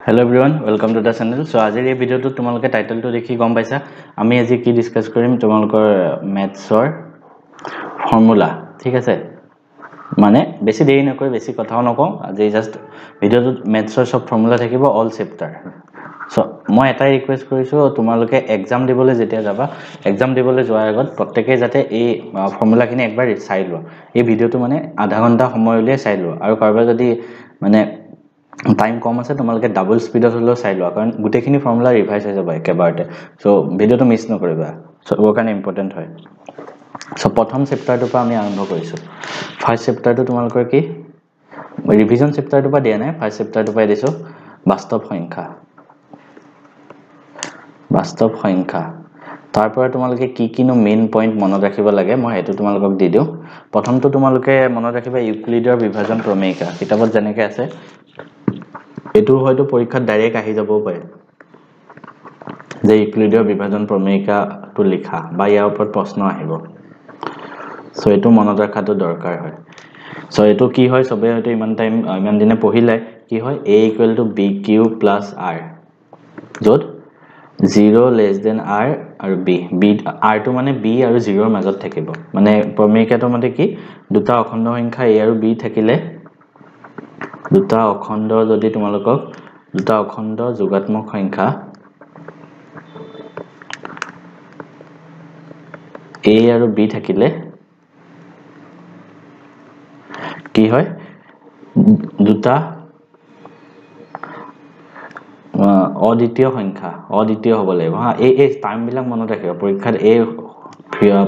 Hello everyone, welcome to the channel. So আজিৰ এই ভিডিওটো তোমালোকে টাইটেলটো দেখি গম পাইছা আমি আজি কি ডিসকাস কৰিম তোমালোকৰ ম্যাথছৰ ফৰ্মুলা ঠিক আছে মানে বেছি দেৰি নকৰি বেছি কথাও নকওঁ আজি জাস্ট ভিডিওটো ম্যাথছৰ সব ফৰ্মুলা থাকিব অল চেপ্টাৰ সো মই এটাই ৰিকুৱেষ্ট কৰিছো তোমালোকে এক্সাম দিবলৈ যেতিয়া যাবা এক্সাম দিবলৈ যোৱাৰ আগত প্ৰত্যেককে যাতে এই ফৰ্মুলাখিনি একবাৰ চাই লোৱা এই ভিডিওটো মানে আধা ঘণ্টা সময় উলিয়াই চাই লোৱা আৰু কাৰোবাৰ যদি মানে টাইম কম আছে তোমালোকে ডাবল স্পিডত হলো চাই লোৱা কাৰণ গুটেখিনি ফৰ্মুলা ৰিভাইজ হৈ যাব একেবাৰতে সো ভিডিওটো মিছ নকৰিবা সো ওৰ কাৰণে ইম্পৰ্টেন্ট হয় সো প্ৰথম চেপ্টাৰটো পৰা আমি আৰম্ভ কৰিছো ফাৰ্স্ট চেপ্টাৰটো তোমালোকৰ কি ৰিভিজন চেপ্টাৰটো পৰা দিয়া নাই ফাৰ্স্ট চেপ্টাৰটো পৰা দিছো বাস্তৱ সংখ্যা তাৰ পৰা তোমালোকে কিনো মেইন পইণ্ট মনত ৰাখিব লাগে মই হেতু তোমালোকক দি দিও প্ৰথমটো তোমালোকে মনত ৰাখিবা ইউক্লিডৰ বিভাজন প্ৰমেয়িকা কিতাপত যেনেকৈ আছে এটো হয়তো পৰীক্ষাত ডাইৰেক্ট আহি যাব পাৰে যে ইউক্লিডৰ বিভাজন প্ৰমেয়িকাটো লিখা বা ইয়াৰ ওপৰত প্ৰশ্ন আহিব সো এটো মনত ৰাখাটো দৰকাৰ হয় সো এটো কি হয় সবে হয়তো ইমান দিনে পঢ়িলে কি হয় a = bq + r যত 0 less than r আৰু b r টো মানে b আৰু 0 ৰ মাজত থাকিব মানে প্ৰমেয়িকাটো মতে কি দুটা অখণ্ড সংখ্যা a আৰু b থাকিলে দুটা অখণ্ড যদি তোমালোকক দুটা অখণ্ড যোগাত্মক সংখ্যা a আৰু b থাকিলে কি হয় দুটা অদ্বিতীয় সংখ্যা অদ্বিতীয় হ'ব লাগিব হা এই টাৰ্ম বিলাক মনত ৰাখিবা পৰীক্ষাত এই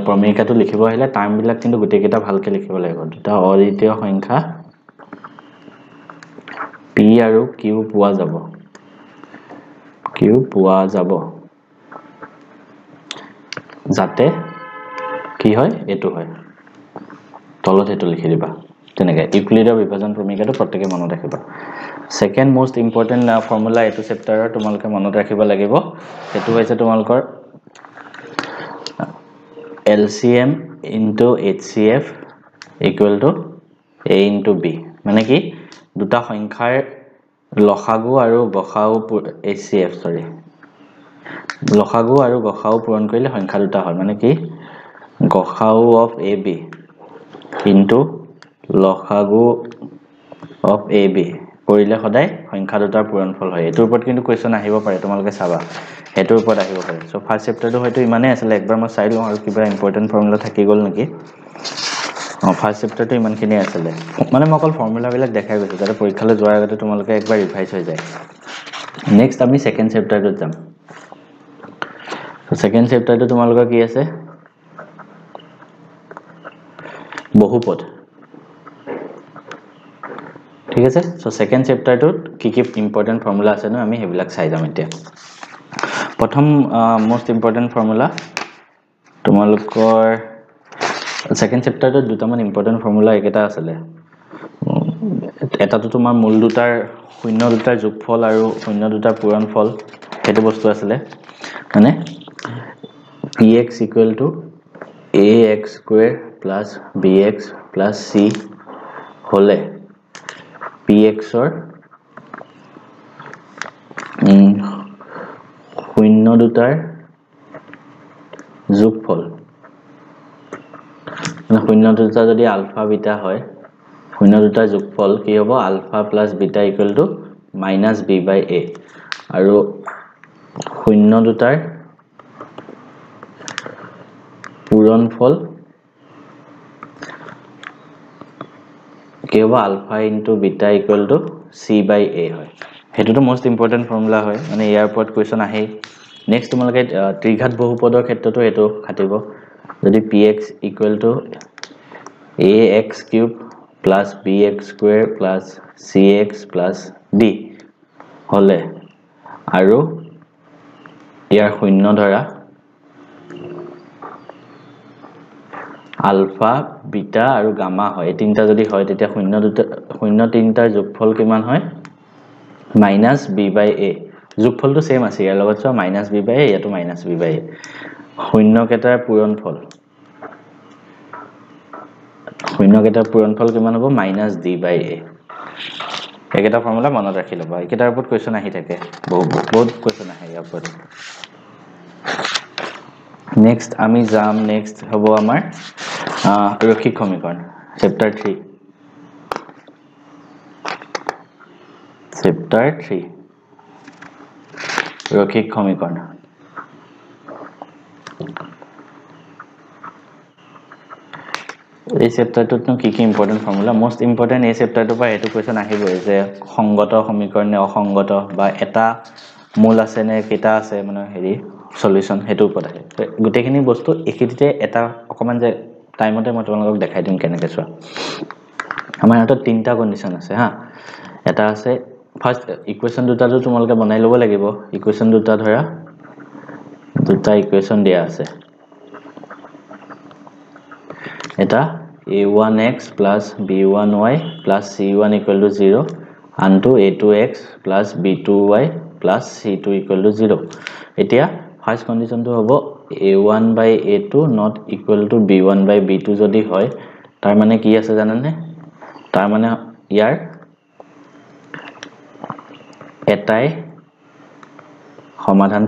প্ৰমেয়িকাটো লিখিব আহিলে টাৰ্ম বিলাক কিন্তু গুটেকেটা ভালকে লিখিব লাগিব দুটা অদ্বিতীয় সংখ্যা p আৰু q পোৱা যাব যাতে কি হয় এটো হয় তলত এটো লিখি দিবা তেনেকৈ ইউক্লিডৰ বিভাজন প্ৰমেয়িকাটো প্ৰত্যেককে মনত ৰাখিবা সেকেন্ড মোস্ট ইম্পৰ্টেন্ট ফৰ্মুলা এটো চেপ্টাৰৰ তোমালোকে মনত ৰাখিব লাগিব এটো হৈছে তোমালোকৰ LCM into HCF equal to A into B মানে কি দুটা সংখ্যাৰ লসাগু আৰু গসাউ HCF সৰি লসাগু আৰু গসাউ পূৰণ কৰিলে সংখ্যা দুটা হয় মানে কি গসাউ of AB into লসাগু of AB কৰিলে সদায় সংখ্যা দুটাৰ পূৰণফল হয় এটোৰ ওপৰত কিন্তু কোৱেশ্চন আহিব পাৰে তোমালোকে চাবা এটোৰ ওপৰত আহিব পাৰে সো ফাৰ্স্ট চেপ্টাৰটো হয়তো ইমানে আছিল একবাৰ মই চাই লওঁ আৰু কিবা ইম্পৰ্টেন্ট ফৰ্মুলা থাকি গল নেকি ফাৰ্স্ট চেপ্টাৰটো ইমানখিনি আছিল মানে মই অকল ফৰ্মুলা বিলাক দেখাই গৈছো যাতে পৰীক্ষালৈ যোৱাৰ আগতে তোমালোকে একবাৰ ৰিভাইজ হৈ যায় নেক্সট আমি সেকেন্ড চেপ্টাৰটোত যাম সেকেন্ড চেপ্টাৰটো তোমালোকৰ কি আছে বহুপদ ঠিক আছে সো সেকেন্ড চেপ্টাৰটোত কি ইম্পৰ্টেন্ট ফৰ্মুলা আছে ন আমি হেবিলাক চাই যাম এতিয়া প্ৰথম মোস্ট ইম্পৰ্টেন্ট ফৰ্মুলা তোমালোকৰ সেকেন্ড চেপ্টাৰটোত দুটামান ইম্পৰ্টেন্ট ফৰ্মুলা একেটা আছে এটাটো তোমাৰ মূল দুটাৰ শূন্য দুটাৰ যোগফল আৰু শূন্য দুটাৰ পূৰণফল হেতু বস্তু আছে মানে px = ax² + bx + c হলে px ৰ শূন্য দুটাৰ যোগফল মানে শূন্য দুটা যদি আলফা বিটা হয় শূন্য দুটাৰ যোগফল কি হ'ব আলফা + বিটা = -b/a আৰু শূন্য দুটাৰ পূৰণফল কি হ'ব আলফা * বিটা = c/a হয় হেতুটো মোস্ট ইম্পৰ্টেন্ট ফৰ্মুলা হয় মানে ইয়াৰ ওপৰত কোৱেশ্চন আহে নেক্সট তোমালোকে ত্ৰিঘাত বহুপদৰ ক্ষেত্ৰটো এটো খাটিব যদি px = ax³ + bx² + cx + d হলে আৰু ইয়াৰ শূন্য ধৰা আলফা বিটা আৰু গামা হয় এই তিনটা যদি হয় তেতিয়া শূন্য তিনটাৰ যোগফল কিমান হয় -b/a যোগফলটো সেম আছে ইয়াৰ লগত চোৱা -b/a ইয়াতো -b/a শূন্য কেটাৰ পূৰণফল শূন্য কেটাৰ পূৰণফল কিমান হ'ব -d/a একেটা ফৰ্মুলা মনত ৰাখি লবা একেটাৰ ওপৰত কোৱেশ্চন আহি থাকে বহুত কোৱেশ্চন আহে ইয়াৰ ওপৰত নেক্সট আমি যাম নেক্সট হ'ব আমাৰ ৰৈখিক সমীকৰণ চেপ্টাৰ 3 ৰৈখিক সমীকৰণ এই চেপ্টাৰটোত কি কি ইম্পৰ্টেন্ট ফৰ্মুলা মোস্ট ইম্পৰ্টেন্ট এই চেপ্টাৰটোৰ পৰা এটো কোৱেশ্চন আহিবই যে সংগত সমীকৰণ নে অসংগত বা এটা মূল আছে নে কেটা আছে মানে হেৰি সলিউশন হেতু ওপৰত আহে গুটেখিনি বস্তু একিটিতে এটা অকমান যে টাইমতে মই তোমালোকক দেখাই দিম কেনেকৈ চোৱা আমাৰ হাতত তিনটা কন্ডিশন আছে হা এটা আছে ফাৰ্স্ট ইকুৱেশন দুটাটো তোমালোকে বনাই ল'ব লাগিব ইকুৱেশন দুটা ধৰা দুটা ইকুৱেশন দিয়া আছে এটা a1x plus b1y plus c1 equal to 0 and a2x plus b2y plus c2 equal to 0 এতিয়া ফার্স্ট কন্ডিশন তো হ'ব a1 by a2 not equal to b1 by b2 যদি হয় তাৰ মানে কি আছে জানানে তাৰ মানে ইয়াৰ এটাই সমাধান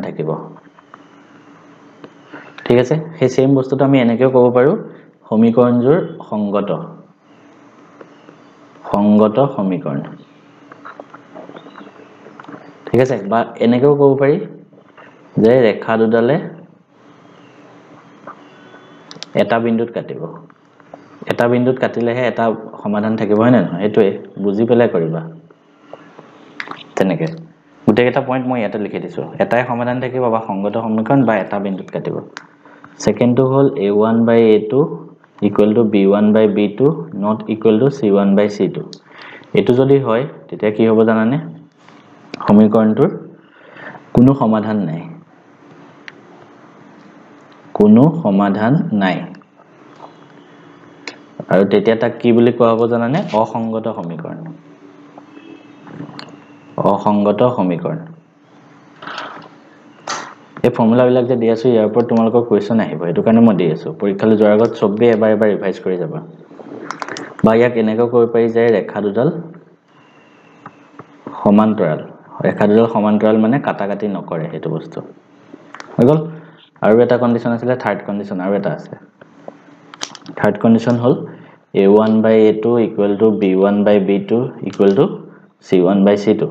থাকিব ঠিক আছে সেই সেম বস্তুটো আমি এনেকৈ ক'ব পাৰো সমীকৰণজোৰ সংগত সমীকৰণ ঠিক আছে বা এনেকৈ ক'ব পাৰি যে ৰেখা দুডালে এটা বিন্দুত কাটিলেহে এটা সমাধান থাকিব হয় না এটোৱে বুজি পেলাই কৰিবা তেনেকৈ গুটেকেটা পইণ্ট মই ইয়াতে লিখি দিছো এটাই সমাধান থাকিব বা সংগত সমীকৰণ বা এটা বিন্দুত কাটিব second to hall a1 by a2 equal to b1 by b2 not equal to c1 by c2 এটো যদি হয় তেতিয়া কি হ'ব জানানে সমীকৰণটোৰ কোনো সমাধান নাই আৰু তেতিয়া তাক কি বুলি কোৱা হ'ব জানানে অসংগত সমীকৰণ এই ফৰ্মুলা বিলাক যে দি আছো ইয়াৰ ওপৰত তোমালোকৰ কোৱেশ্চন আহিব এটো কাৰণে মই দি আছো পৰীক্ষালৈ যোৱাৰ আগত সবে এবাৰ ৰিভাইজ কৰি যাবা বা ইয়াক এনেকৈ কৰিব পাৰি যে ৰেখা দুডাল সমান্তৰাল মানে কাটাকাটি নকৰে হেতু বস্তু হৈ গল আৰু এটা কন্ডিশন আছিল থাৰ্ড কন্ডিশন আৰু এটা আছে third condition hall a1 by a2 equal to b1 by b2 equal to c1 by c2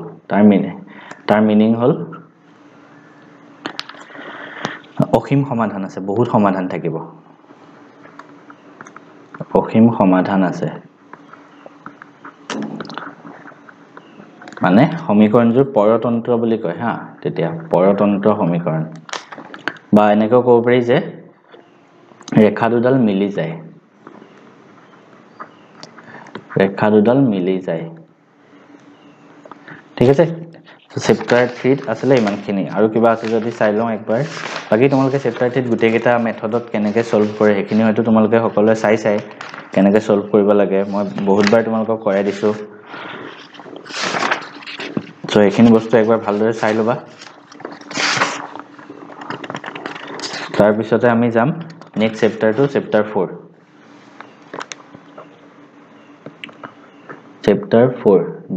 তাৰ মিনিং হল অসীম সমাধান আছে বহুত সমাধান থাকিব অসীম সমাধান আছে মানে সমীকৰণজোৰ পৰতন্ত্ৰ বুলি কয় হা তেতিয়া পৰতন্ত্ৰ সমীকৰণ বা এনেকৈ ক'ব পাৰি যে ৰেখা দুডাল মিলি যায় ঠিক আছে চেপ্টাৰ 3 আসলে ইমানখিনি আৰু কিবা আছে যদি চাই লওঁ একবাৰ বাকি তোমালোকে চেপ্টাৰ 3 গুটেকেটা মেথডত কেনেকৈ সলভ কৰে হেখিনি হয়তো তোমালোকে সকলোৱে চাই কেনেকৈ সলভ কৰিব লাগে মই বহুতবাৰ তোমালোকক কৰাই দিছো সো এখিনি বস্তু একবাৰ ভালদৰে চাই লবা তাৰ পিছতে আমি যাম নেক্সট চেপ্টাৰটো চেপ্টাৰ 4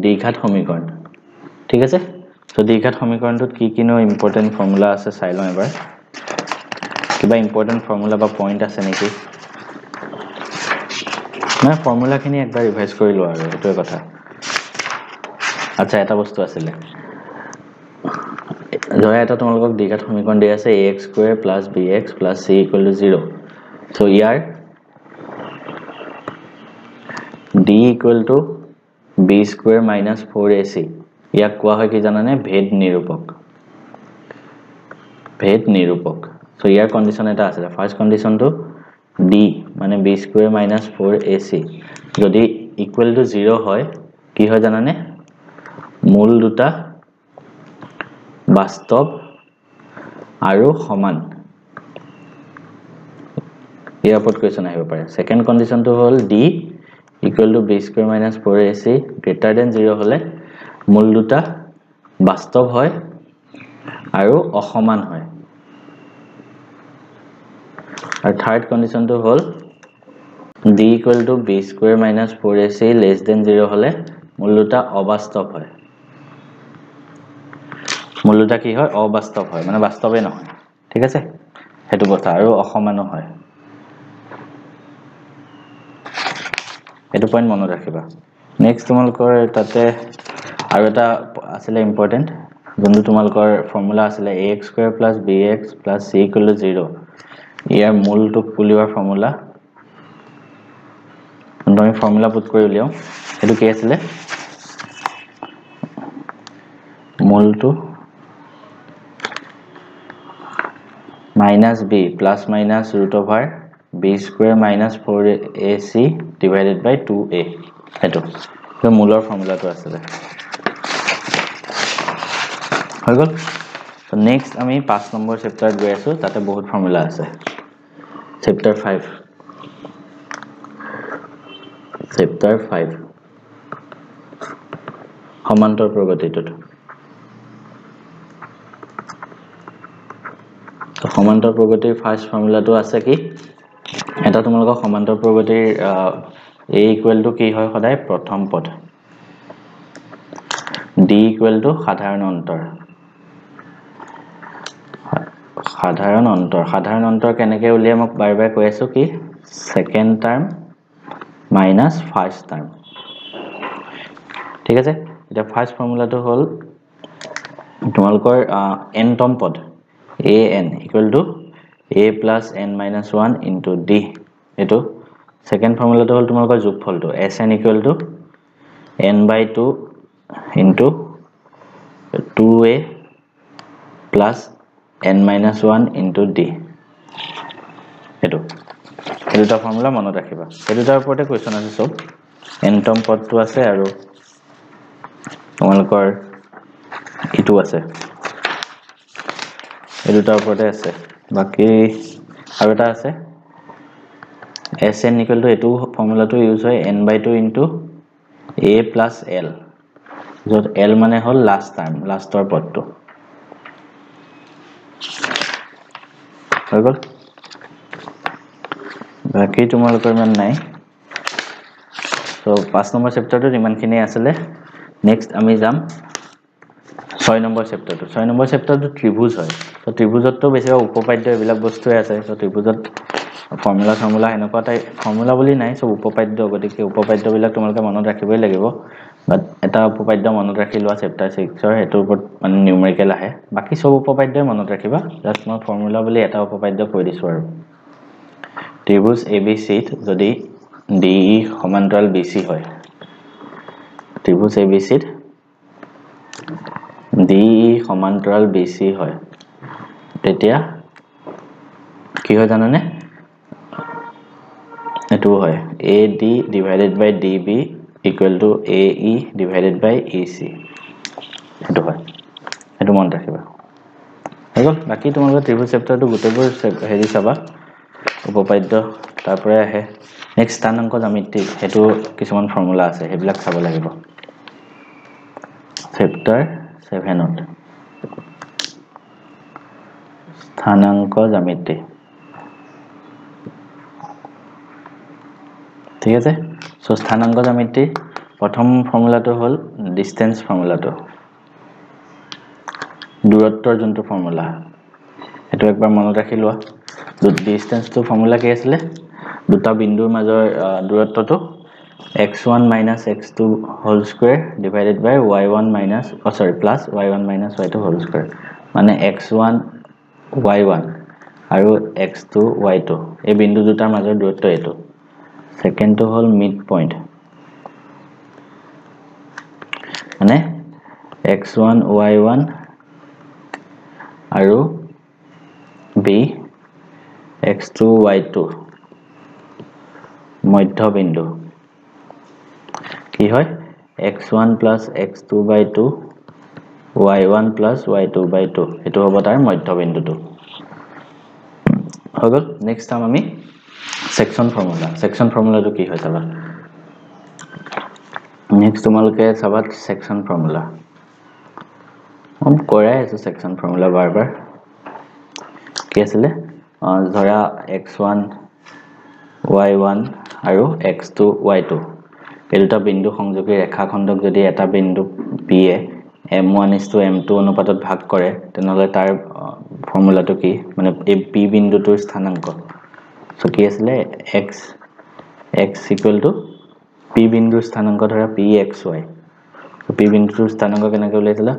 দ্বিঘাত সমীকৰণ ঠিক আছে সো দ্বিঘাত সমীকৰণটোত কি কিনো ইম্পৰ্টেন্ট ফৰ্মুলা আছে চাই লওঁ এবাৰ কিবা ইম্পৰ্টেন্ট ফৰ্মুলা বা পইণ্ট আছে নেকি না ফৰ্মুলাখিনি একবাৰ ৰিভাইজ কৰি লোৱা আৰু এটোই কথা আচ্ছা এটা বস্তু আছিল ধৰা এটা তোমালোকক দ্বিঘাত সমীকৰণ দিয়া আছে ax² + bx + c = 0 সো ইয়াৰ d = b² - 4ac ইয়াক কোৱা হয় কি জানানে ভেদ নিৰূপক সো ইয়াৰ কন্ডিশন এটা আছে ফাৰ্স্ট কন্ডিশনটো d মানে b² - 4ac যদি ইকুৱেল টু 0 হয় কি হয় জানানে মূল দুটা বাস্তৱ আৰু সমান ইয়াৰ ওপৰত কোৱেশ্চন আহিব পাৰে সেকেন্ড কন্ডিশনটো হল d equal to b² - 4ac greater than 0 হলে মূল দুটা বাস্তৱ হয় আৰু অসমান হয় আৰু থাৰ্ড কন্ডিশনটো হল d equal to b square minus 4ac less than 0 হলে মূলটা অবাস্তব হয় মূলটা কি হয় অবাস্তব হয় মানে বাস্তবে নহয় ঠিক আছে হেতু কথা আৰু অসমানো হয় এটো পইণ্ট মনত ৰাখিবা নেক্সট তোমালকৰ তাতে আৰু এটা আছিল ইম্পৰ্টেন্ট যোনটো তোমালকৰ ফৰ্মুলা আছিল ax square plus bx plus c equal to 0 ইয়াৰ মূলটো উলিওৱাৰ ফৰ্মুলা আমি ফৰ্মুলা পুট কৰি উলিয়াও এটো কি আছিল মূলটো minus b plus minus root over b square minus 4ac divided by 2a এটো তো মূলৰ ফৰ্মুলাটো আছিল হৈ গল তো নেক্সট আমি 5 নম্বৰ চেপ্টাৰত গৈ আছো তাতে বহুত ফৰ্মুলা আছে চেপ্টাৰ 5 সমান্তৰ প্ৰগতিটো তো সমান্তৰ প্ৰগতিৰ ফাৰ্স্ট ফৰ্মুলাটো আছে কি এটা তোমালোকৰ সমান্তৰ প্ৰগতিৰ a ইকুৱেল টু কি হয় সদায় প্ৰথম পদ d ইকুৱেল টু সাধাৰণ অন্তৰ কেনেকৈ উলিয়াই মোক বাৰ বাৰ কৈ আছো কি second term minus first term ঠিক আছে এটা ফাৰ্স্ট ফৰ্মুলাটো হল তোমালোকৰ n তম পদ an equal to a plus n minus 1 into d এটো সেকেন্ড ফৰ্মুলাটো হল তোমালোকৰ যোগফলটো sn equal to n by 2 into 2a plus n minus 1 into d এটো ফৰ্মুলা মনত ৰাখিবা এটোৰ ওপৰতে কোৱেশ্চন আছে সব n তম পদটো আছে আৰু তোমালোকৰ ইটো আছে এটোৰ ওপৰতে আছে বাকি আৰু এটা আছে sn equal to এটো ফৰ্মুলাটো ইউজ হয় n by 2 into a plus l যত l মানে হল লাস্ট টাইম লাস্টৰ পদটো হৈ গল বাকি তোমালোকৰ মান নাই তো 5 নম্বৰ চেপ্টাৰটো ইমানখিনি আছিল নেক্সট আমি যাম 6 নম্বৰ চেপ্টাৰটো ত্ৰিভুজ হয় তো ত্ৰিভুজতটো বেছিভাগ উপপাদ্য এইবিলাক বস্তুৱে আছে তো ত্ৰিভুজত ফৰ্মুলা এনেকুৱা টাই ফৰ্মুলা বুলি নাই সব উপপাদ্য গতিকে উপপাদ্যবিলাক তোমালোকে মনত ৰাখিবই লাগিব বাট এটা উপপাদ্য মনত ৰাখি লোৱা চেপ্টাৰ 6 ৰ হেতুৰ ওপৰত মানে নিউমেৰিকেল আহে বাকি সব উপপাদ্যই মনত ৰাখিবা জাস্ট মই ফৰ্মুলা বুলি এটা উপপাদ্য কৈ দিছো আৰু ত্ৰিভুজ ABC ত যদি DE সমান্তৰাল BC হয় ত্ৰিভুজ ABC ত DE সমান্তৰাল BC হয় তেতিয়া কি হয় জানানে এটো হয় AD divided by DB equal to AE divided by EC এটো হয় এটো মনত ৰাখিবা হেগল বাকি তোমালোকৰ ত্ৰিভুজ চেপ্টাৰটো গোটেইবোৰ হেৰি চাবা উপপাদ্য তাৰ পৰা আহে নেক্সট স্থানাংক জ্যামিতি হেতু কিছুমান ফৰ্মুলা আছে হেবিলাক চাব লাগিব চেপ্টাৰ 7 ত স্থানাংক জ্যামিতি ঠিক আছে সো স্থানাংক জ্যামিতি প্ৰথম ফৰ্মুলাটো হল ডিসটেন্স ফৰ্মুলাটো দূৰত্বৰ যোনটো ফৰ্মুলা এটো একবাৰ মনত ৰাখি লোৱা ডিসটেন্সটো ফৰ্মুলা কি আছিল দুটা বিন্দুৰ মাজৰ দূৰত্বটো x1 minus x2 whole square divided by y1 minus plus y1 minus y2 whole square মানে x1 y1 আৰু x2 y2 এই বিন্দু দুটাৰ মাজৰ দূৰত্ব এটো second to hall mid point মানে x1 y1 আৰু b x2 y2 মধ্যবিন্দু কি হয় x1 plus x2 by 2 y1 plus y2 by 2 এটো হ'ব তাৰ মধ্যবিন্দুটো হৈ গল নেক্সট টাইম আমি সেকশন ফৰ্মুলাটো কি হয় চাবা নেক্সট তোমালোকে চাবা সেকশন ফৰ্মুলা কৰাই আছে সেকশন ফৰ্মুলা বাৰবাৰ কি আছিল ধৰা x1 y1 আৰু x2 y2 এই দুটা বিন্দু সংযোগী ৰেখাখণ্ডক যদি এটা বিন্দু p এ m1:m2 অনুপাতত ভাগ কৰে তেনহলে তাৰ ফৰ্মুলাটো কি মানে এই p বিন্দুটোৰ স্থানাংক সো কি আছিল x = p বিন্দুৰ স্থানাংক ধৰা pxy সো p বিন্দুটোৰ স্থানাংক কেনেকৈ উলাইছিল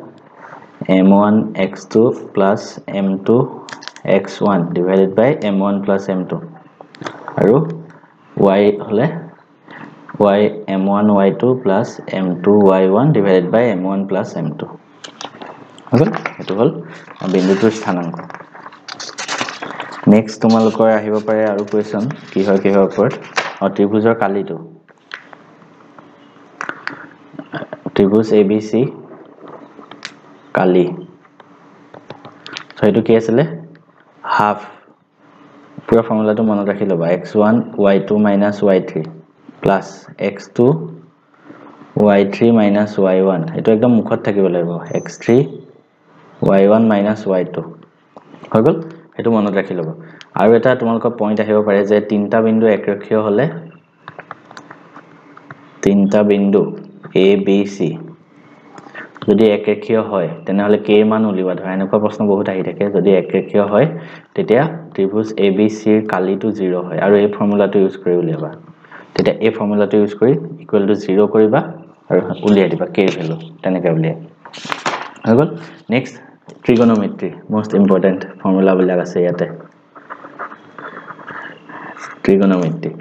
m1 x2 plus m2 x1 divided by m1 plus m2 আৰু y হলে y m1 y2 plus m2 y1 divided by m1 plus m2 হল এটো হল বিন্দুটোৰ স্থানাংক নেক্সট তোমালোকৰ আহিব পাৰে আৰু কোৱেশ্চন কি হয় ওপৰত ত্ৰিভুজৰ কালিটো ত্ৰিভুজ abc কালি সো এটো কি আছিল হাফ পুৰা ফৰ্মুলাটো মনত ৰাখি লবা x1 y2 - y3 plus x2 y3 - y1 এটো একদম মুখত থাকিব লাগিব x3 y1 - y2 হৈ গল এটো মনত ৰাখি লবা আৰু এটা তোমালোকৰ পইণ্ট আহিব পাৰে যে তিনটা বিন্দু একৰেখীয় হলে তিনটা বিন্দু a b c যদি একৰেখীয় হয় তেনহলে k মান উলিবা ধৰা এনেকুৱা প্ৰশ্ন বহুত আহি থাকে যদি একৰেখীয় হয় তেতিয়া ত্ৰিভুজ abc ৰ কালিটো 0 হয় আৰু এই ফৰ্মুলাটো ইউজ কৰি উলিয়াবা তেতিয়া এই ফৰ্মুলাটো ইউজ কৰি ইকুৱেল টু 0 কৰিবা আৰু উলিয়াই দিবা k ভ্যালু তেনেকৈ উলিয়াই হৈ গল নেক্সট ট্ৰিগোনোমেট্ৰি মোস্ট ইম্পৰ্টেন্ট ফৰ্মুলা বিলাক আছে ইয়াতে ট্ৰিগোনোমেট্ৰি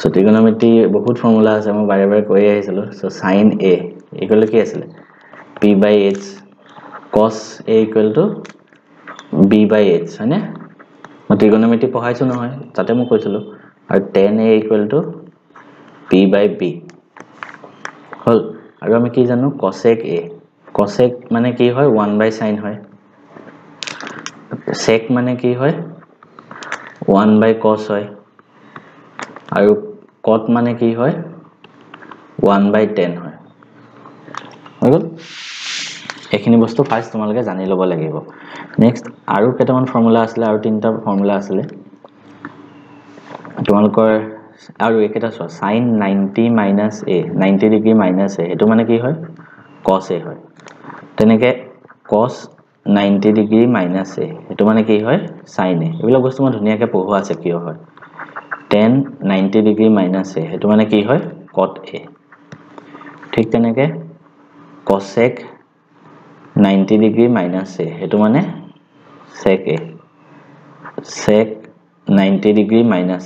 সো ট্ৰিগোনোমেট্ৰি বহুত ফৰ্মুলা আছে মই বাৰে বাৰে কৈ আহিছিলো সো sin a ইকুৱেল কি আছিল p/h cos a equal to b/h হয়নে মই ট্ৰিগোনোমেট্ৰি পঢ়াইছো নহয় তাতে মই কৈছিলো আৰু tan a equal to p/b হল আৰু আমি কি জানো cosec a cosec মানে কি হয় 1/sin হয় sec মানে কি হয় 1/cos হয় আৰু cot মানে কি হয় 1/tan হয় হৈ গল এখিনি বস্তু ফাৰ্স্ট তোমালকে জানি লব লাগিব নেক্সট আৰু কেটামান ফৰ্মুলা আছিল আৰু তিনটা ফৰ্মুলা আছিল তোমালকৰ আৰু একেটা sin 90 - a 90 ডিগ্ৰী - a এটো মানে কি হয় cos a হয় তেনেকে cos 90 ডিগ্ৰী - a এটো মানে কি হয় sin a এবিলা বস্তু মই ধুনিয়াকে পঢ়োৱা আছে কিয় হয় tan 90 ডিগ্ৰী - a এটো মানে কি হয় cot a ঠিক তেনেকে cosec 90 ডিগ্ৰী - a এটো মানে sec a sec 90 degree - a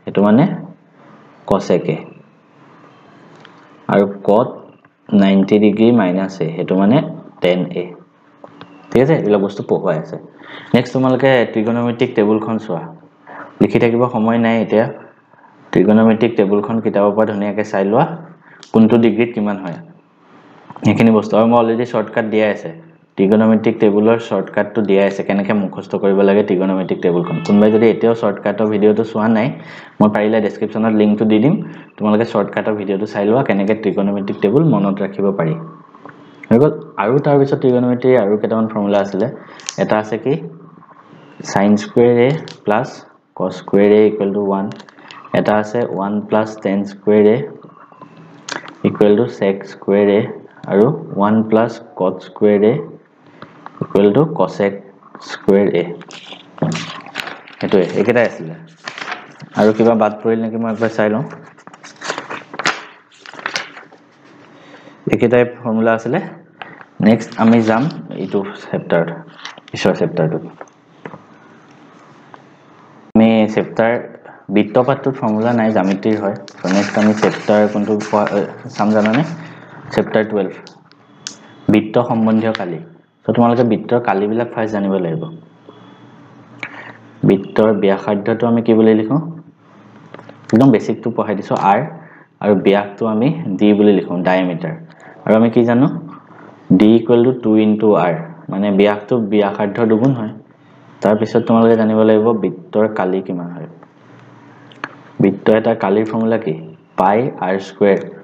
এটো মানে cosec a আৰু cot 90 ডিগ্ৰী - a এটো মানে tan a ঠিক আছে এবিলা বস্তু পঢ়োৱা আছে নেক্সট তোমালকে ট্ৰিগোনোমেট্ৰিক টেবুলখন চোৱা লিখি থাকিব সময় নাই এতিয়া ট্ৰিগোনোমেট্ৰিক টেবুলখন কিতাবৰ পৰা ধুনিয়াকে চাই লোৱা কোনটো ডিগ্ৰীত কিমান হয় এখিনি বস্তু আৰু মই অলৰেডি শৰ্টকাট দিয়া আছে ট্ৰিগোনোমেট্ৰিক টেবুলৰ শৰ্টকাটটো দিয়া আছে কেনেকৈ মুখস্থ কৰিব লাগে ট্ৰিগোনোমেট্ৰিক টেবুলখন কোনবাই যদি এতিয়াও শৰ্টকাটৰ ভিডিওটো চোৱা নাই মই পাৰিলে ডেসক্ৰিপচনত লিংকটো দি দিম তোমালোকে শৰ্টকাটৰ ভিডিওটো চাই লোৱা কেনেকৈ ট্ৰিগোনোমেট্ৰিক টেবুল মনত ৰাখিব পাৰি হৈ গল আৰু তাৰ পিছত ট্ৰিগোনোমেট্ৰি আৰু কেটামান ফৰ্মুলা আছিল এটা আছে কি sin square a plus cos square a equal to 1 এটা আছে 1 plus tan square a equal to sec square a আৰু 1 plus cot square a equal to cosec square a এটো একেটাই আছিল আৰু কিবা বাদ পৰিল নেকি মই একবাৰ চাই লওঁ একেটাই ফৰ্মুলা আছিল নেক্সট আমি যাম ইটো চেপ্টাৰ পিছৰ চেপ্টাৰটো আমি চেপ্টাৰ বৃত্তপাতটোৰ ফৰ্মুলা নাই জ্যামিতিৰ হয় সো নেক্সট আমি চেপ্টাৰ কোনটো সাম জানানে চেপ্টাৰ 12 বৃত্ত সম্বন্ধীয় কালি সো তোমালোকে বৃত্তৰ কালি বিলাক ফাৰ্স্ট জানিব লাগিব বৃত্তৰ ব্যাসাৰ্ধটো আমি কি বুলি লিখো একদম বেসিকটো পঢ়াই দিছো r আৰু ব্যাসটো আমি d বুলি লিখো ডায়ামিটাৰ আৰু আমি কি জানো d = 2 * r মানে ব্যাসটো ব্যাসাৰ্ধৰ দুগুণ হয় তাৰ পিছত তোমালোকে জানিব লাগিব বৃত্তৰ কালি কিমান হয় বৃত্ত এটা কালিৰ ফৰ্মুলা কি পাই r²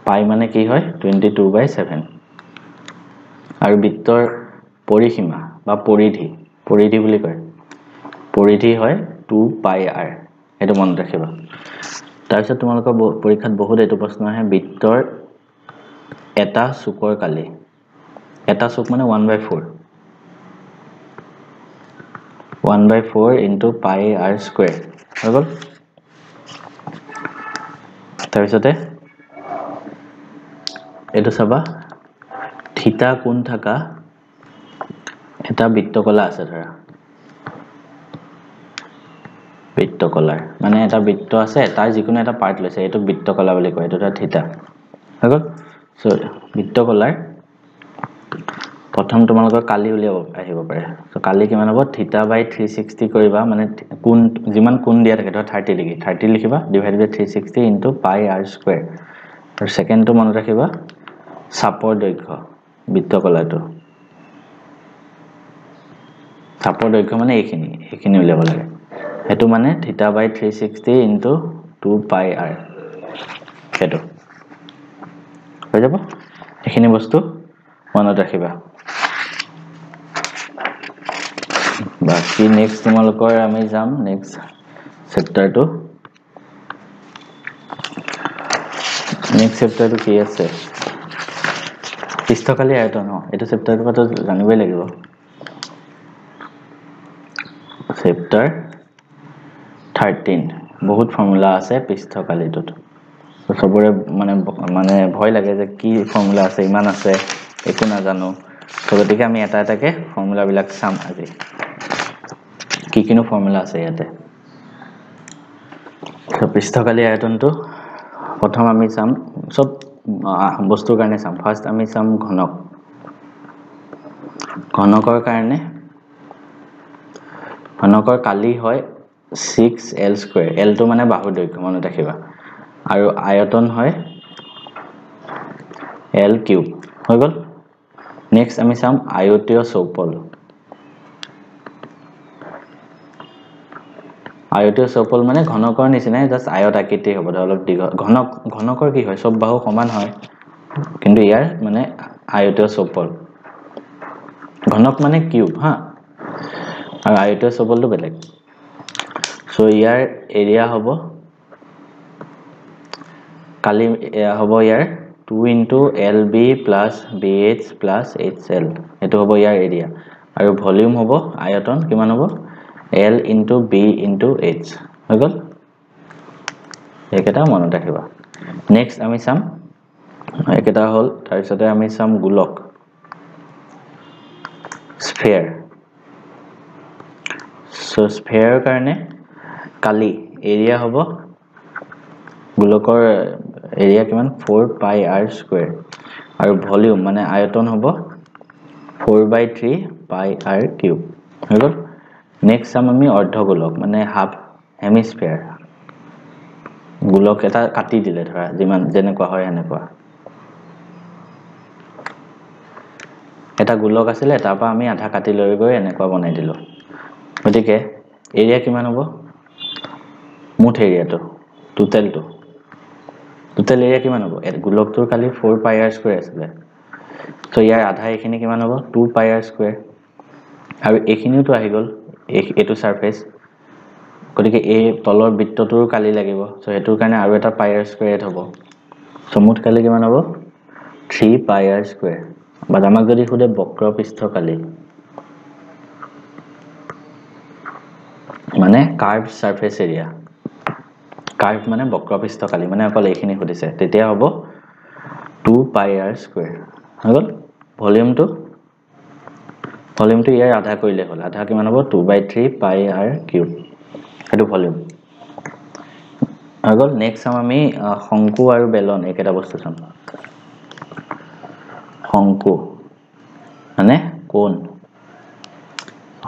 পাই মানে কি হয় 22/7 আৰু বৃত্তৰ পৰিসীমা বা পৰিধি বুলি কয় পৰিধি হয় 2 পাই r সেইটো মনত ৰাখিবা তাৰপিছত তোমালোকৰ পৰীক্ষাত বহুত এইটো প্ৰশ্ন আহে বৃত্তৰ এটা চুকৰ কালি এটা চুক মানে 1/4 1/4 into pi r square হৈ গ'ল তাৰপিছতে এইটো চাবা থিতা কোণ থাকা এটা বৃত্তকলা আছে ধৰা বৃত্তকলাৰ মানে এটা বৃত্ত আছে তাৰ যিকোনো এটা পাৰ্ট লৈছে এইটো বৃত্তকলা বুলি কয় এইটো থিতা হৈ গ'ল সো বৃত্তকলাৰ প্ৰথম তোমালোকৰ কালি উলিয়াব আহিব পাৰে সো কালি কিমান হ'ব θ/360 কৰিবা মানে কোণ যিমান কোণ দিয়া থাকে ধৰা 30 ডিগ্ৰী 30 লিখিবা ডিভাইডেড বাই 360 ইনটু পাই r স্কয়াৰ আৰু সেকেন্ডটো মনত ৰাখিবা চাপৰ দৈৰ্ঘ্য বৃত্তকলাটো চাপৰ দৈৰ্ঘ্য মানে এইখিনি উলিয়াব লাগে হেতু মানে θ/360 ইনটু 2 পাই r হেতু হৈ যাব এইখিনি বস্তু মনত ৰাখিবা বাকি নেক্সট তোমালোকৰ আমি যাম নেক্সট চেপ্টাৰটো কি আছে পৃষ্ঠকালি আয়তন এইটো চেপ্টাৰটো কথা জানিবই লাগিব চেপ্টাৰ 13 বহুত ফৰ্মুলা আছে পৃষ্ঠকালিটোত সবৰে মানে ভয় লাগে যে কি ফৰ্মুলা আছে ইমান আছে একো না জানো তো গতিকে আমি এটা এটাকে ফৰ্মুলা বিলাক চাম আজি কি কিনো ফৰ্মুলা আছে ইয়াতে তো পৃষ্ঠকালি আয়তনটো প্ৰথম আমি চাম সব বস্তুৰ কাৰণে চাম ফাৰ্স্ট আমি চাম ঘনকৰ কাৰণে ঘনকৰ কালি হয় 6l স্কয়াৰ l টো মানে বাহুৰ দৈৰ্ঘ্য মনত ৰাখিবা আৰু আয়তন হয় l কিউব হৈ গ'ল নেক্সট আমি চাম আয়তীয় চৌপল মানে ঘনকৰ নিচিনাই জাস্ট আয়ত আকৃতি হ'ব অলপ দীঘল ঘনকৰ কি হয় সব বাহু সমান হয় কিন্তু ইয়াৰ মানে আয়তীয় চৌপল ঘনক মানে কিউব হা আৰু আয়তীয় চৌপলটো বেলেগ সো ইয়াৰ এৰিয়া হ'ব কালি হ'ব ইয়াৰ 2 into lb plus bh plus hL এটো হ'ব ইয়াৰ এৰিয়া আৰু ভলিউম হ'ব আয়তন কিমান হ'ব l into b into h হৈ গ'ল একেটা মনত ৰাখিবা নেক্সট আমি চাম একেটা হল তাৰ পিছতে আমি চাম গোলক স্ফিয়াৰ সো স্ফিয়াৰৰ কাৰণে কালি এৰিয়া হ'ব গোলকৰ এৰিয়া কিমান 4 পাই r স্কয়াৰ আৰু ভলিউম মানে আয়তন হ'ব 4/3 পাই r কিউব হৈ গ'ল নেক্সট চাম আমি অৰ্ধগোলক মানে হাফ হেমিস্ফিয়াৰ গোলক এটা কাটি দিলে ধৰা যিমান যেনেকুৱা হয় এনেকুৱা এটা গোলক আছিল তাৰপা আমি আধা কাটি লৈ গৈ এনেকুৱা বনাই দিলো গতিকে এৰিয়া কিমান হ'ব মুঠ এৰিয়াটো টোটাল এৰিয়া কিমান হ'ব গোলকটোৰ কালি 4 পাই r স্কয়াৰ আছিল তো ইয়াৰ আধা এখিনি কিমান হ'ব 2 পাই r স্কয়াৰ আৰু এখিনিওটো আহি গ'ল এটো সাৰফেস গতিকে এই তলৰ বৃত্তটোৰ কালি লাগিব সো হেতুৰ কাৰণে আৰু এটা পাই r স্কয়াৰ হ'ব সো মুঠ কালি কিমান হ'ব 3 পাই r স্কয়াৰ বা আমাক যদি খুদে বক্ৰ পৃষ্ঠকালি মানে কাৰ্ভ সাৰফেস এৰিয়া কাৰ্ভ মানে বক্ৰ পৃষ্ঠকালি মানে অকল এইখিনি খুদিছে তেতিয়া হ'ব 2 পাই r স্কয়াৰ হৈ গ'ল ভলিউমটো ইয়াৰ আধা কৰিলে হ'ল আধা কিমান হ'ব 2/3 পাই r কিউব এটো ভলিউম হৈ গ'ল নেক্সট চাম আমি শংকু আৰু বেলন একেটা বস্তু চাম শংকু মানে কোণ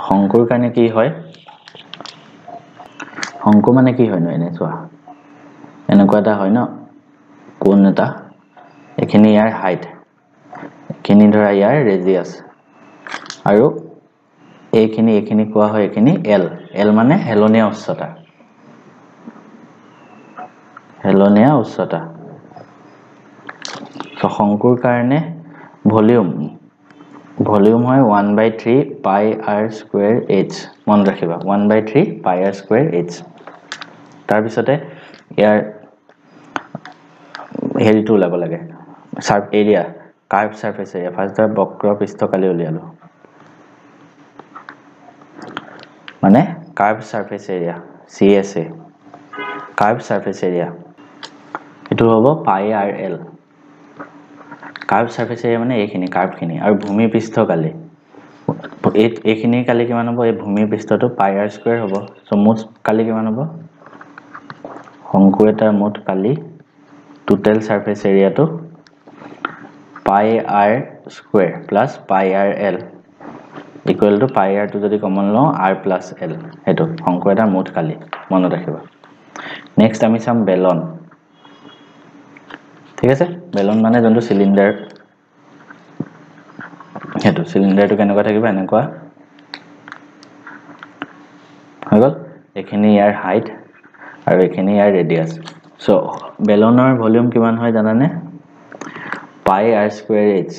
শংকুৰ কাৰণে কি হয় শংকু মানে কি হয় এনে চোৱা এনেকুৱা এটা হয় ন কোণ এটা এখিনি ইয়াৰ হাইট এখিনি ধৰা ইয়াৰ ৰেডিয়াস আৰু এইখিনি কোৱা হয় এখিনি l মানে হেলনীয়া উচ্চতা সো শংকুৰ কাৰণে ভলিউম হয় 1/3 পাই r স্কয়াৰ h মন ৰাখিবা 1/3 পাই r স্কয়াৰ h তাৰ পিছতে ইয়াৰ হেৰিটো ওলাব লাগে surf area curve surface area first বক্ৰ পৃষ্ঠকালি উলিয়ালো মানে curve surface area CSA curve surface area এটো হ'ব পাই RL কাৰ্ভ সাৰফেস এৰিয়া মানে এইখিনি কাৰ্ভখিনি আৰু ভূমি পৃষ্ঠকালি এইখিনি কালি কিমান হ'ব এই ভূমি পৃষ্ঠটো পাই r স্কয়াৰ হ'ব সো মুঠ কালি কিমান হ'ব শংকু এটাৰ মুঠ কালি টোটাল সাৰফেস এৰিয়াটো পাই r স্কয়াৰ প্লাস পাই RL ইকুয়াল টু পাই r টু যদি কমন লও r প্লাস l হেতু শংকু এটাৰ মুঠ কালি মনত ৰাখিবা নেক্সট আমি চাম বেলন ঠিক আছে বেলন মানে যোনটো সিলিন্ডাৰ হেতু সিলিন্ডাৰটো কেনেকুৱা থাকিব এনেকুৱা হগল এখিনি ইয়াৰ হাইট আৰু এখিনি ইয়াৰ ৰেডিয়াস সো বেলনৰ ভলিউম কিমান হয় জানানে পাই r স্কয়াৰ h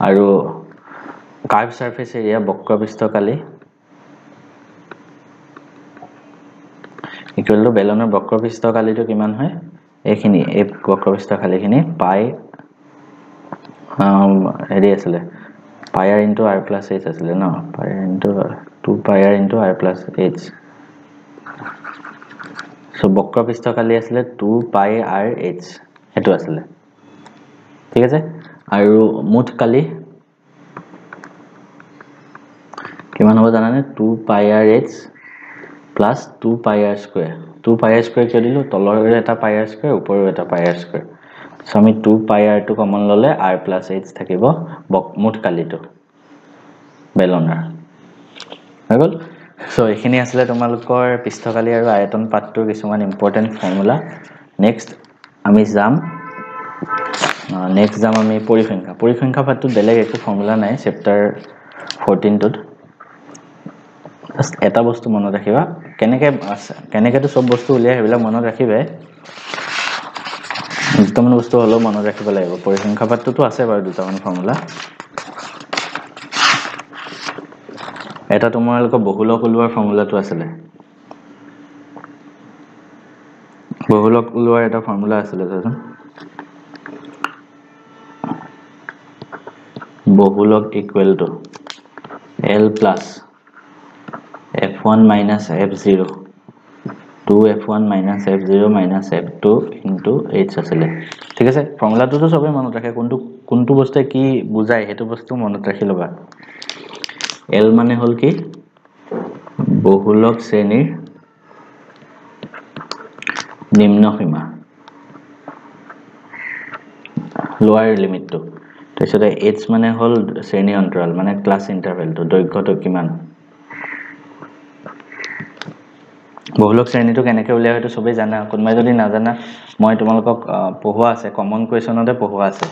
আৰু কাৰ্ভ সাৰফেস এৰিয়া বক্ৰ পৃষ্ঠকালি ইকুয়াল টু বেলনৰ বক্ৰ পৃষ্ঠকালিটো কিমান হয় এইখিনি এই বক্ৰ পৃষ্ঠকালিখিনি পাই হেৰি আছিল পাই r * r + h আছিল ন পাই r * 2 পাই r * r + h সো বক্ৰ পৃষ্ঠকালি আছিল 2 পাই r h হেতু আছিল ঠিক আছে আৰু মুঠ কালি কিমান হ'ব জানানে 2 পাই r h প্লাস 2 পাই r স্কয়াৰ 2 পাই r স্কয়াৰ কি দিলো তলৰে এটা পাই r স্কয়াৰ ওপৰৰ এটা পাই r স্কয়াৰ সো আমি 2 পাই r টো কমন ললে r প্লাস h থাকিব মুঠ কালিটো বেলনৰ হগল সো এখিনি আসলে তোমালোকৰ পৃষ্ঠকালি আৰু আয়তন পাঠটোৰ কিছুমান ইম্পৰ্টেন্ট ফৰ্মুলা নেক্সট আমি যাম আমি পৰিসংখ্যা পাঠটো বেলেগ একো ফৰ্মুলা নাই চেপ্টাৰ 14 টোত এটা বস্তু মনত ৰাখিবা কেনেকেটো সব বস্তু উলিয়াই হেবিলা মনত ৰাখিবে দুটামান বস্তু হলো মনত ৰাখিব লাগিব পৰিসংখ্যা পাঠটোতো আছে বাৰু দুটামান ফৰ্মুলা এটা তোমালোকৰ বহুলক উলিওৱাৰ ফৰ্মুলাটো আছিল বহুলক উলিওৱাৰ এটা ফৰ্মুলা আছিল জানো বহুলক equal to L plus F1 minus F0 2F1 minus F0 minus F2 into H আসলে ঠিক আছে ফৰ্মুলাটো তো সবে মনত ৰাখে কোনটো বস্তুৱে কি বুজায় হেতু বস্তু মনত ৰাখি লবা L মানে হল কি বহুলক শ্ৰেণীৰ নিম্ন সীমা লোৱাৰ লিমিটটো তাৰপিছতে h মানে হল শ্ৰেণী অন্তৰাল মানে ক্লাছ ইন্টাৰভেলটো দৈৰ্ঘ্যটো কিমান বহুলক শ্ৰেণীটো কেনেকৈ উলিয়ায় হয়তো সবে জানা কোনবাই যদি নাজানা মই তোমালোকক পঢ়োৱা আছে কমন কোৱেশ্যনতে পঢ়োৱা আছে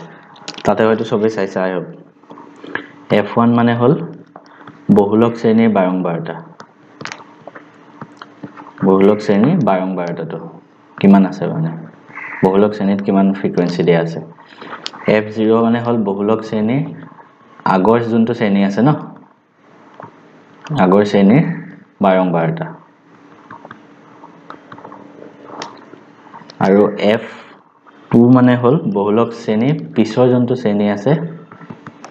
তাতে হয়তো সবে চাইছা আই F1 মানে হল বহুলক শ্ৰেণীৰ বাৰংবাৰতাটো কিমান আছে মানে বহুলক শ্ৰেণীত কিমান ফ্ৰিকোয়েন্সি দিয়া আছে F0 মানে হল বহুলক শ্ৰেণীৰ আগৰ যোনটো শ্ৰেণী আছে ন আগৰ শ্ৰেণীৰ বাৰংবাৰতা আৰু F2 মানে হল বহুলক শ্ৰেণীৰ পিছৰ যোনটো শ্ৰেণী আছে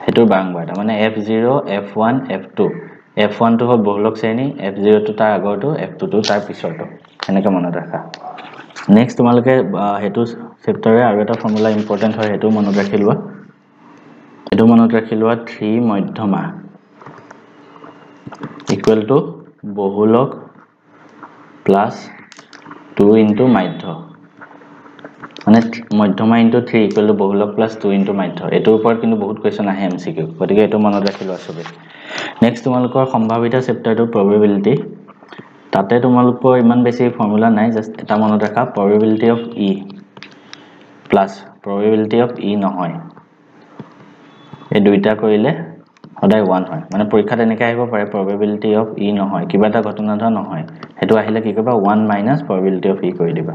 হেতুৰ বাৰংবাৰতা মানে F0 F1 F2 F1 টো হল বহুলক শ্ৰেণী F0 টো তাৰ আগৰটো F2 টো তাৰ পিছৰটো এনেকৈ মনত ৰাখা নেক্সট তোমালোকে হেতু চেপ্টাৰে আৰু এটা ফৰ্মুলা ইম্পৰ্টেন্ট হয় হেতু মনত ৰাখিলোৱা 3 মধ্যমা ইকুৱেল টু বহুলক প্লাস 2 ইনটু মাধ্য মানে মধ্যমা ইনটু 3 ইকুৱেল টু বহুলক প্লাস 2 ইনটু মাধ্য এটোৰ ওপৰত কিন্তু বহুত কোৱেশ্চন আহে MCQ গতিকে এটো মনত ৰাখিলোৱা সবে নেক্সট তোমালোকৰ সম্ভাৱিতা চেপ্টাৰটো প্ৰবাবিলিটি তাতে তোমালোকৰ ইমান বেছি ফৰ্মুলা নাই জাস্ট এটা মনত ৰাখা probability of E plus probability of E নহয় এই দুইটা কৰিলে সদায় 1 হয় মানে পৰীক্ষাত এনেকৈ আহিব পাৰে probability of E নহয় কিবা এটা ঘটনা ধৰ নহয় হেতু আহিলে কি কৰিবা 1 minus probability of E কৰি দিবা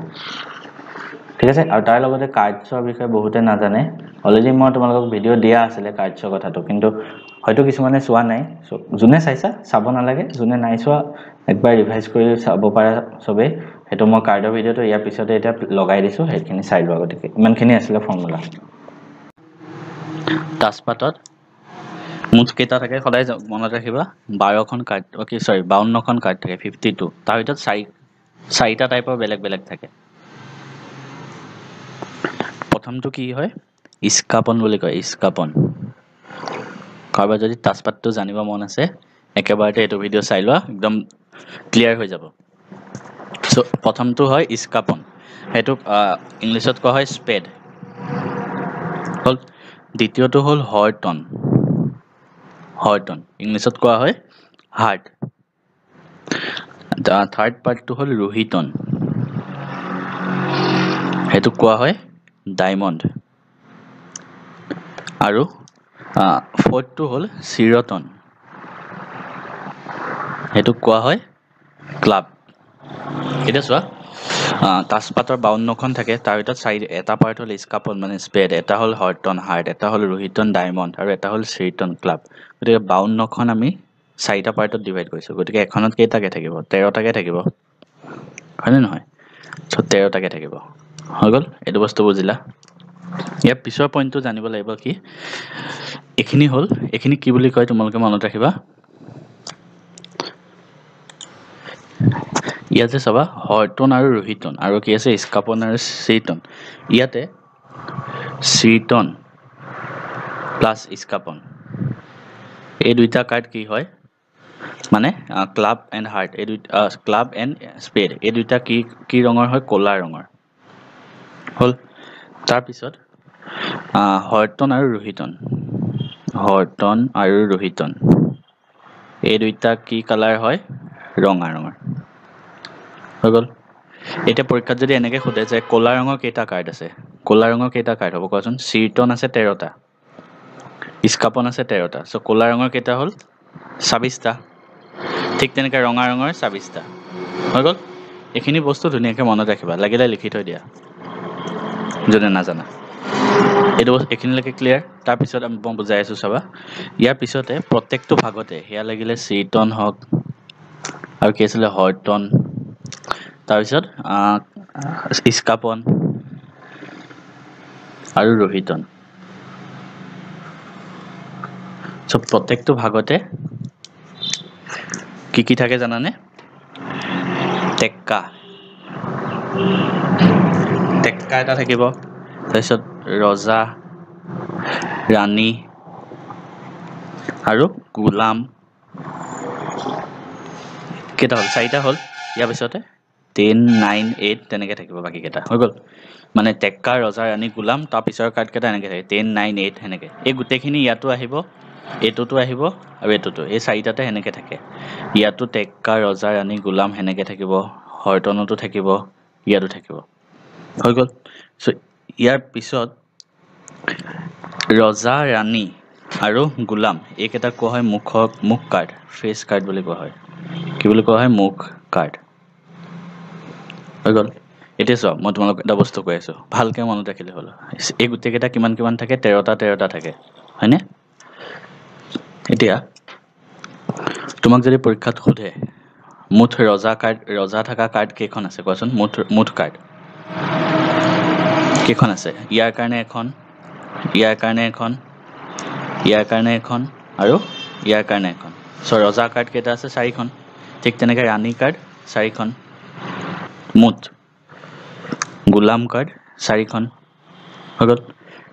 ঠিক আছে আৰু তাৰ লগতে কাৰ্ডছৰ বিষয়ে বহুতে নাজানে অলৰেডি মই তোমালোকক ভিডিঅ' দিয়া আছিলে কাৰ্ডছৰ কথাটো, কিন্তু হয়তো কিছুমানে চোৱা নাই। যোনে চাইছা চাব নালাগে, যোনে নাই চোৱা একবাৰ ৰিভাইজ কৰি চাব পাৰা চবেই। সেইটো মই কাৰ্ডৰ ভিডিঅ'টো ইয়াৰ পিছতে এতিয়া লগাই দিছোঁ, সেইখিনি চাই লোৱা। গতিকে ইমানখিনি আছিলে ফৰ্মুলা। তাজপাতত মুঠ কেইটা থাকে সদায় মনত ৰাখিবা, 12খন কাৰ্ড, অ'কে চৰি 52খন কাৰ্ড থাকে, 52। তাৰ ভিতৰত চাৰিটা টাইপৰ বেলেগ বেলেগ থাকে। প্ৰথমটো কি হয়, ইস্কাপন বুলি কয়, ইস্কাপন। কাৰোবাৰ যদি তাজপাতটো জানিব মন আছে একেবাৰতে এইটো ভিডিঅ' চাই লোৱা, একদম ক্লিয়াৰ হৈ যাব। চ' প্ৰথমটো হয় ইস্কাপন, সেইটো ইংলিছত কোৱা হয় স্পেড হ'ল। দ্বিতীয়টো হ'ল হৰ্টন, ইংলিছত কোৱা হয় হাৰ্ট। থাৰ্ড পাৰ্টটো হ'ল ৰোহিতন, সেইটোক কোৱা হয় ডায়মণ্ড। আৰু ফ'ৰ্থটো হ'ল চিৰতন, সেইটোক কোৱা হয় ক্লাব। এতিয়া চোৱা, তাজপাতৰ 52খন থাকে, তাৰ ভিতৰত এটা পাৰ্ট হ'ল ইস্কাপন মানে স্পেড, এটা হ'ল হৰ্টন হাৰ্ট, এটা হ'ল ৰোহিতন ডায়মণ্ড, আৰু এটা হ'ল চিৰতন ক্লাব। গতিকে 52খন আমি 4টা পাৰ্টত ডিভাইড কৰিছোঁ। গতিকে এখনত কেইটাকে থাকিব, 13টাকে থাকিব, হয়নে নহয়? চ' 13টাকে থাকিব, হৈ গ'ল। এইটো বস্তু বুজিলা। ইয়াৰ পিছৰ পইণ্টটো জানিব লাগিব কি, এইখিনি হ'ল, এইখিনি কি বুলি কয় তোমালোকে মনত ৰাখিবা। ইয়াতে চাবা হৰ্টন আৰু ৰোহিতন, আৰু কি আছে ইস্কাপন আৰু চিৰতন। ইয়াতে চিৰতন প্লাছ ইস্কাপন, এই দুইটা কাৰ্ড কি হয় মানে ক্লাব এণ্ড হাৰ্ট, এই দুইটা ক্লাব এণ্ড স্পেড, এই দুইটা কি ৰঙৰ হয়, ক'লা ৰঙৰ হ'ল। তাৰপিছত হৰ্টন আৰু ৰোহিতন, এই দুইটা কি কালাৰ হয়, ৰঙা ৰঙৰ, হৈ গ'ল। এতিয়া পৰীক্ষাত যদি এনেকে সোধে যে ক'লা ৰঙৰ কেইটা কাৰ্ড আছে, ক'লা ৰঙৰ কেইটা কাৰ্ড হ'ব কোৱাচোন? চিৰতন আছে 13টা, ইস্কাপন আছে 13টা, চ' ক'লা ৰঙৰ কেইটা হ'ল 26টা। ঠিক তেনেকৈ ৰঙা ৰঙৰ 26টা, হৈ গ'ল। এইখিনি বস্তু ধুনীয়াকৈ মনত ৰাখিবা, লাগিলে লিখি থৈ দিয়া যোনে নাজানা। এইখিনিলৈকে ক্লিয়াৰ। তাৰপিছত মই বুজাই আছোঁ চাবা, ইয়াৰ পিছতে প্ৰত্যেকটো ভাগতে, সেয়া লাগিলে চিৰতন হওক আৰু কি আছিলে হৰ্টন, তাৰপিছত ইস্কাপন আৰু ৰোহিতন, চ' প্ৰত্যেকটো ভাগতে কি থাকে জানানে? টেক্কা এটা থাকিব, তাৰপিছত ৰজা, ৰাণী আৰু গোলাম, কেইটা হ'ল? 4টা হ'ল। ইয়াৰ পিছতে 10, 9, 8 তেনেকৈ থাকিব বাকীকেইটা, হৈ গ'ল। মানে টেক্কা, ৰজা, ৰাণী, গোলাম, তাৰ পিছৰ কাৰ্ডকেইটা এনেকৈ থাকে 10, 9, 8 সেনেকৈ। এই গোটেইখিনি ইয়াতো আহিব, এইটোতো আহিব আৰু এইটোতো, এই 4টাতে সেনেকৈ থাকে। ইয়াতো টেক্কা, ৰজা, ৰাণী, গোলাম সেনেকৈ থাকিব, হৰ্টনতো থাকিব, ইয়াতো থাকিব, হৈ গ'ল। চ' ইয়াৰ পিছত ৰজা, ৰাণী আৰু গোলাম এইকেইটাক কোৱা হয় মুখ কাৰ্ড, ফেচ কাৰ্ড বুলি কোৱা হয়। কি বুলি কোৱা হয়? মুখ কাৰ্ড, হৈ গ'ল। এতিয়া চোৱা, মই তোমালোকক এটা বস্তু কৈ আছোঁ, ভালকৈ মনত ৰাখিলে হ'ল। এই গোটেইকেইটা কিমান থাকে? 13টা থাকে, হয়নে? এতিয়া তোমাক যদি পৰীক্ষাত সোধে মুঠ ৰজা থকা কাৰ্ড কেইখন আছে কোৱাচোন? মুঠ কাৰ্ড কেইখন আছে? ইয়াৰ কাৰণে এখন, ইয়াৰ কাৰণে এখন, ইয়াৰ কাৰণে এখন আৰু ইয়াৰ কাৰণে এখন। চ' ৰজা কাৰ্ড কেইটা আছে? 4খন। ঠিক তেনেকৈ ৰাণী কাৰ্ড 4খন মুঠ, গোলাম কাৰ্ড 4খন, হৈ গ'ল।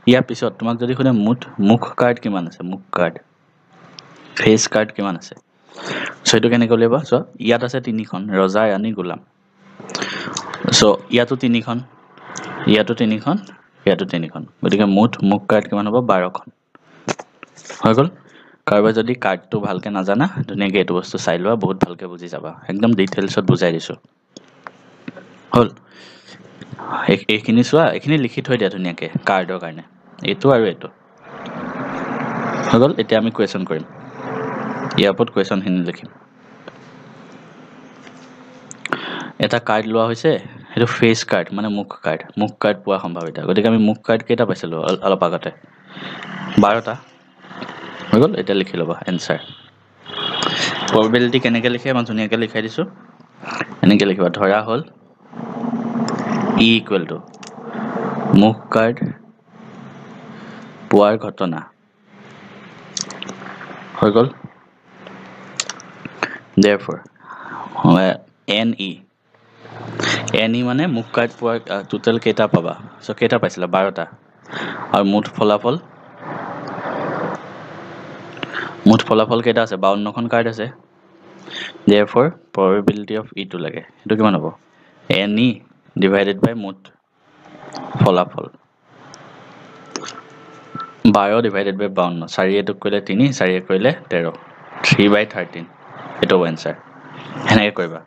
ইয়াৰ পিছত তোমাক যদি সোধে মুখ কাৰ্ড কিমান আছে, মুখ কাৰ্ড, ফেচ কাৰ্ড কিমান আছে, চ' এইটো কেনেকৈ উলিয়াবা? চ' ইয়াত আছে 3খন, ৰজা, ৰাণী, গোলাম। চ' ইয়াতো 3খন, ইয়াতো 3খন, ইয়াতো 3খন, গতিকে মুখ কাৰ্ড কিমান হ'ব? 12খন, হৈ গ'ল। কাৰোবাৰ যদি কাৰ্ডটো ভালকৈ নাজানা ধুনীয়াকৈ এইটো বস্তু চাই লোৱা, বহুত ভালকৈ বুজি যাবা, একদম ডিটেইলছত বুজাই দিছোঁ, হ'ল। এইখিনি চোৱা, এইখিনি লিখি থৈ দিয়া ধুনীয়াকৈ কাৰ্ডৰ কাৰণে, এইটো আৰু এইটো, হৈ গ'ল। এতিয়া আমি কুৱেশ্যন কৰিম, ইয়াৰ ওপৰত কুৱেশ্যনখিনি লিখিম। এটা কাৰ্ড লোৱা হৈছে, সেইটো ফেচ কাৰ্ড মানে মুখ কাৰ্ড পোৱা সম্ভাৱিতা গতিকে আমি মুখ কাৰ্ড কেইটা পাইছিলোঁ অলপ আগতে 12টা হৈ গ'ল এতিয়া লিখি ল'বা এনচাৰ প্ৰবেবিলিটি কেনেকৈ লিখে মই ধুনীয়াকৈ লিখাই দিছোঁ এনেকৈ লিখিবা ধৰা হ'ল ই ইকুৱেল টু মুখ কাৰ্ড পোৱাৰ ঘটনা হৈ গ'ল therefore এন ই মানে মুখ কাৰ্ড পোৱাৰ টোটেল কেইটা পাবা চ' কেইটা পাইছিলা 12টা আৰু মুঠ ফলাফল কেইটা আছে 52খন কাৰ্ড আছে therefore probability of টো লাগে সেইটো কিমান হ'ব এন ই ডিভাইডেড বাই মুঠ ফলাফল 12 ডিভাইডেড বাই 52 4 এটোক কৰিলে 3 4 কৰিলে 13 3/13 এইটো এনচাৰ সেনেকৈ কৰিবা